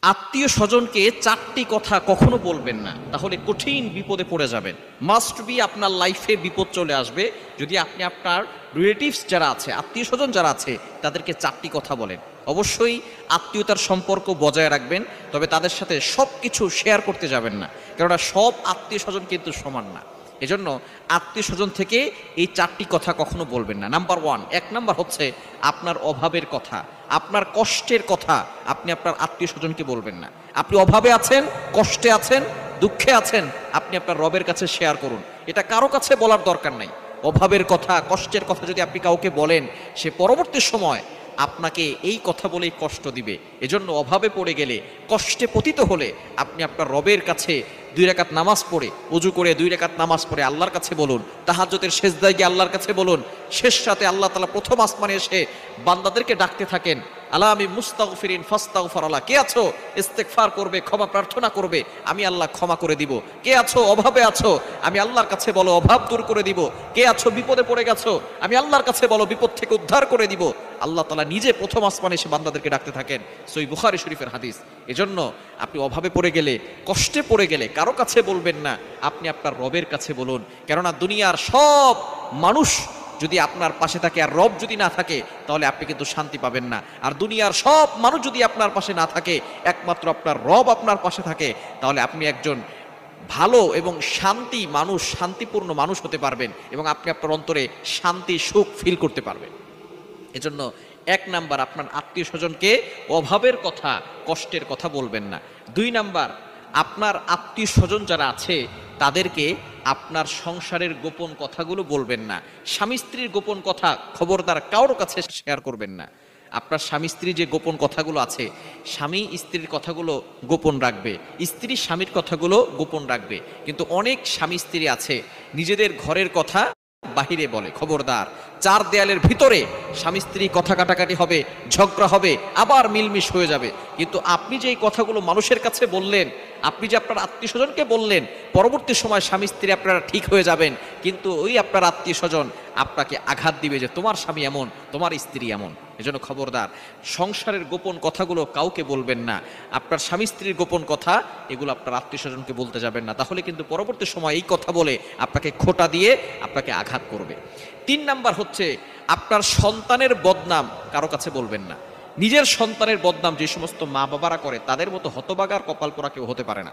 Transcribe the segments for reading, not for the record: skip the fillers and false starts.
আত্মীয় স্বজনকে চারটি কথা কখনো বলবেন না, তাহলে কঠিন বিপদে পড়ে যাবেন। মাস্ট বি আপনার লাইফে বিপদ চলে আসবে যদি আপনি আপনার রিলেটিভস যারা আছে, আত্মীয় স্বজন যারা আছে, তাদেরকে চারটি কথা বলেন। অবশ্যই আত্মীয়তার সম্পর্ক বজায় রাখবেন, তবে তাদের সাথে সব কিছু শেয়ার করতে যাবেন না, কেননা সব আত্মীয় স্বজন কিন্তু সমান না। এজন্য আত্মীয় স্বজন থেকে এই চারটি কথা কখনো বলবেন না। নাম্বার ওয়ান, এক নাম্বার হচ্ছে আপনার অভাবের কথা, আপনার কষ্টের কথা আপনি আপনার আত্মীয় স্বজনকে বলবেন না। আপনি অভাবে আছেন, কষ্টে আছেন, দুঃখে আছেন, আপনি আপনার রবের কাছে শেয়ার করুন। এটা কারো কাছে বলার দরকার নাই। অভাবের কথা, কষ্টের কথা যদি আপনি কাউকে বলেন, সে পরবর্তী সময় আপনাকে এই কথা বলেই কষ্ট দিবে। এজন্য অভাবে পড়ে গেলে, কষ্টে পতিত হলে আপনি আপনার রবের কাছে 2 রাকাত নামাজ পড়ে, ওযু করে 2 রাকাত নামাজ পড়ে আল্লাহর কাছে বলুন। তাহাজ্জুদের সেজদায় গিয়ে আল্লাহর কাছে বলুন। শেষ রাতে আল্লাহ তাআলা প্রথম আসমানে এসে বান্দাদেরকে ডাকতে থাকেন, আলা আমি মুস্তাগফিরিন ফাস্তাগফির আল্লাহ। কে আছো ইস্তেগফার করবে, ক্ষমা প্রার্থনা করবে, আমি আল্লাহ ক্ষমা করে দিব। কে আছো অভাবে আছো, আমি আল্লাহর কাছে বলো, অভাব দূর করে দিব। কে আছো বিপদে পড়ে গেছো, আমি আল্লাহর কাছে বলো, বিপদ থেকে উদ্ধার করে দিব। আল্লাহ তাআলা নিজে প্রথম আসমানে এসে বান্দাদেরকে ডাকতে থাকেন। সহিহ বুখারী শরীফের হাদিস। এজন্য আপনি অভাবে পড়ে গেলে, কষ্টে পড়ে গেলে কারো কাছে বলবেন না, আপনি আপনার রবের কাছে বলুন। কেননা দুনিয়ার সব মানুষ যদি আপনার পাশে থাকে আর রব যদি না থাকে, তাহলে আপনি কিন্তু শান্তি পাবেন না। আর দুনিয়ার সব মানুষ যদি আপনার পাশে না থাকে, একমাত্র আপনার রব আপনার পাশে থাকে, তাহলে আপনি একজন ভালো এবং শান্তি মানুষ, শান্তিপূর্ণ মানুষ হতে পারবেন এবং আপনি আপনার অন্তরে শান্তি, সুখ ফিল করতে পারবেন। এজন্য 1 নাম্বার, আপনার আত্মীয় স্বজনকে অভাবের কথা, কষ্টের কথা বলবেন না। 2 নাম্বার, আপনার আত্মীয় স্বজন যারা আছে তাদেরকে আপনার সংসারের গোপন কথাগুলো বলবেন না। স্বামী স্ত্রীর গোপন কথা খবরদার কারোর কাছে শেয়ার করবেন না। আপনার স্বামী স্ত্রী যে গোপন কথাগুলো আছে, স্বামী স্ত্রীর কথাগুলো গোপন রাখবে, স্ত্রী স্বামীর কথাগুলো গোপন রাখবে। কিন্তু অনেক স্বামী স্ত্রী আছে নিজেদের ঘরের কথা বাহিরে বলে। খবরদার, 4 দেয়ালের ভিতরে স্বামী স্ত্রী কথা কাটাকাটি হবে, ঝগড়া হবে, আবার মিলমিশ হয়ে যাবে। কিন্তু আপনি যে এই কথাগুলো মানুষের কাছে বললেন, আপনি যে আপনার আত্মীয় স্বজনকে বললেন, পরবর্তী সময় স্বামী স্ত্রী আপনারা ঠিক হয়ে যাবেন, কিন্তু ওই আপনার আত্মীয় স্বজন আপনাকে আঘাত দিবে যে তোমার স্বামী এমন, তোমার স্ত্রী এমন। এজন্য খবরদার, সংসারের গোপন কথাগুলো কাউকে বলবেন না। আপনার স্বামী স্ত্রীর গোপন কথা এগুলো আপনার আত্মীয় স্বজনকে বলতে যাবেন না, তাহলে কিন্তু পরবর্তী সময় এই কথা বলে আপনাকে খোঁটা দিয়ে আপনাকে আঘাত করবে। 3 নাম্বার হচ্ছে আপনার সন্তানের বদনাম কারো কাছে বলবেন না। নিজের সন্তানের বদনাম যে সমস্ত মা বাবারা করে, তাদের মতো হতবাগার কপাল পোড়া কেউ হতে পারে না।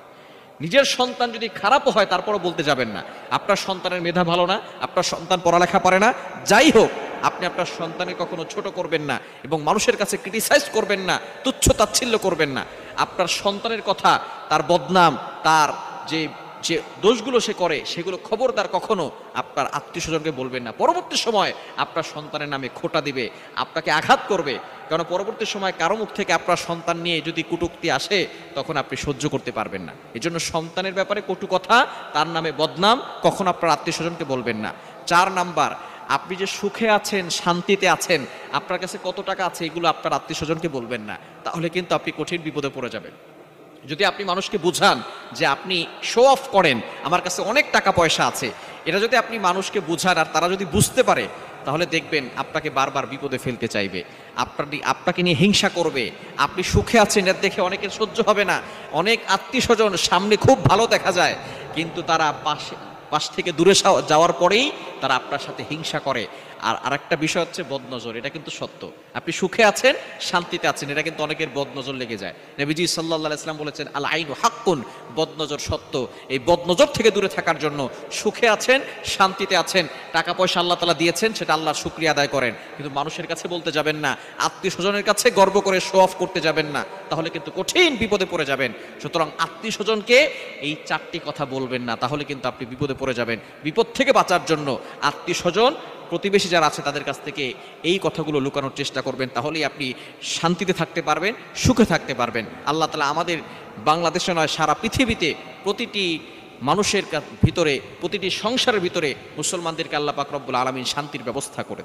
নিজের সন্তান যদি খারাপও হয় তারপরও বলতে যাবেন না। আপনার সন্তানের মেধা ভালো না, আপনার সন্তান পড়ালেখা পারে না, যাই হোক, আপনি আপনার সন্তানের কখনো ছোট করবেন না এবং মানুষের কাছে ক্রিটিসাইজ করবেন না, তুচ্ছ তাচ্ছিল্য করবেন না। আপনার সন্তানের কথা, তার বদনাম, তার যে যে দোষগুলো সে করে, সেগুলো খবরদার কখনো আপনার আত্মীয় স্বজনকে বলবেন না। পরবর্তী সময় আপনার সন্তানের নামে খোঁটা দিবে, আপনাকে আঘাত করবে। কারণ পরবর্তী সময় কারো মুখ থেকে আপনার সন্তান নিয়ে যদি কটূক্তি আসে, তখন আপনি সহ্য করতে পারবেন না। এজন্য সন্তানের ব্যাপারে কটু কথা, তার নামে বদনাম কখনো আপনার আত্মীয় স্বজনকে বলবেন না। 4 নাম্বার, আপনি যে সুখে আছেন, শান্তিতে আছেন, আপনার কাছে কত টাকা আছে, এগুলো আপনার আত্মীয় স্বজনকে বলবেন না, তাহলে কিন্তু আপনি কঠিন বিপদে পড়ে যাবেন। যদি আপনি মানুষকে বুঝান যে আপনি শো অফ করেন, আমার কাছে অনেক টাকা পয়সা আছে, এটা যদি আপনি মানুষকে বুঝান আর তারা যদি বুঝতে পারে, তাহলে দেখবেন আপনাকে বারবার বিপদে ফেলতে চাইবে, আপনাকে নিয়ে হিংসা করবে। আপনি সুখে আছেন এটা দেখে অনেকের সহ্য হবে না। অনেক আত্মীয় স্বজন সামনে খুব ভালো দেখা যায়, কিন্তু তারা পাশ থেকে দূরে যাওয়ার পরেই তারা আপনার সাথে হিংসা করে। আর আরেকটা বিষয় হচ্ছে বদনজর, এটা কিন্তু সত্য। আপনি সুখে আছেন, শান্তিতে আছেন, এটা কিন্তু অনেকের বদনজর লেগে যায়। নবীজি সাল্লাল্লাহু আলাইহি ওয়াসাল্লাম বলেছেন, আল আইনু হাক্কুন, বদনজর সত্য। এই বদনজর থেকে দূরে থাকার জন্য সুখে আছেন, শান্তিতে আছেন, টাকা পয়সা আল্লাহ তাআলা দিয়েছেন, সেটা আল্লাহর শুকরিয়া আদায় করেন, কিন্তু মানুষের কাছে বলতে যাবেন না, আত্মীয় স্বজনের কাছে গর্ব করে শো অফ করতে যাবেন না, তাহলে কিন্তু কঠিন বিপদে পড়ে যাবেন। সুতরাং আত্মীয় স্বজনকে এই 4টি কথা বলবেন না, তাহলে কিন্তু আপনি বিপদে পড়ে যাবেন। বিপদ থেকে বাঁচার জন্য আত্মীয় স্বজন, প্রতিবেশী যারা আছে তাদের কাছ থেকে এই কথাগুলো লুকানোর চেষ্টা করবেন, তাহলেই আপনি শান্তিতে থাকতে পারবেন, সুখে থাকতে পারবেন। আল্লাহ তাআলা আমাদের বাংলাদেশে নয়, সারা পৃথিবীতে প্রতিটি মানুষের ভিতরে, প্রতিটি সংসারের ভিতরে মুসলমানদেরকে আল্লাহ পাক রব্বুল আলামিন শান্তির ব্যবস্থা করে।